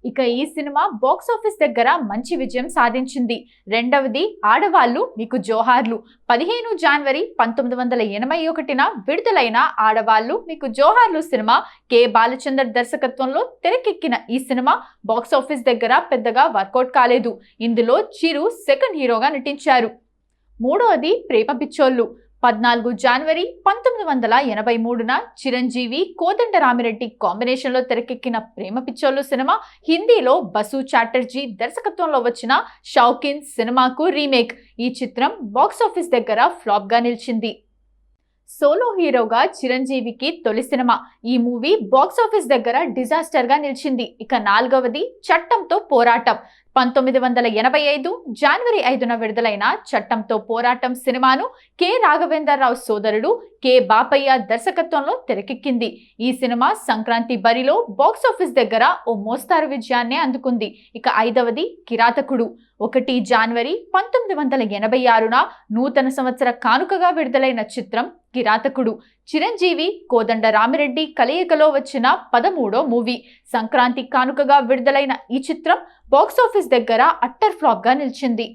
ఇక ఈ cinema box office దగ్గర మంచి విజయం సాధించింది. రెండవది ఆడవాళ్లు మీకు జోహార్లు. 15 జనవరి 1981న విడుదలైన ఆడవాళ్లు మీకు జోహార్లు సినిమా కె బాలచందర్ దర్శకత్వంలో తెరకెక్కిన ఈ సినిమా బాక్స్ ఆఫీస్ దగ్గర పెద్దగా వర్కౌట్ కాలేదు. ఇందులో చిరు సెకండ్ హీరోగా నటించారు. మూడవది ప్రేమ పిచ్చోళ్ళు. 14 జనవరి 1983న చిరంజీవి కోదండరామిరెడ్డి కాంబినేషన్లో తెరకెక్కిన ప్రేమ పిచ్చోళ్ళు సినిమా హిందీలో బసు చాటర్జీ దర్శకత్వంలో వచ్చిన షౌకిన్ సినిమాకు రీమేక్. ఈ చిత్రం బాక్స్ ఆఫీస్ దగ్గర ఫ్లాప్ గా నిలిచింది. సోలో హీరోగా చిరంజీవికి తొలి సినిమా. ఈ మూవీ బాక్స్ ఆఫీస్ దగ్గర డిజాస్టర్ గా నిలిచింది. ఇక నాలుగవది చట్టంతో పోరాటం. 1985 జనవరి 5న విడుదలైన చట్టంతో పోరాటం సినిమాను కె రాఘవేంద్రరావు సోదరుడు కె బాపయ్య దర్శకత్వంలో తెరకెక్కింది. ఈ సినిమా సంక్రాంతి బరిలో బాక్స్ ఆఫీస్ దగ్గర ఓ మోస్తారు విజయాన్ని అందుకుంది. ఇక ఐదవది కిరాతకుడు. 1 జనవరి 1986న నూతన సంవత్సర కానుకగా విడుదలైన చిత్రం కిరాతకుడు. చిరంజీవి కోదండరామిరెడ్డి కలయికలో వచ్చిన 13వ మూవీ. సంక్రాంతి కానుకగా విడుదలైన ఈ చిత్రం బాక్స్ ఆఫీస్ దగ్గర అట్టర్ ఫ్లాప్ గా నిలిచింది.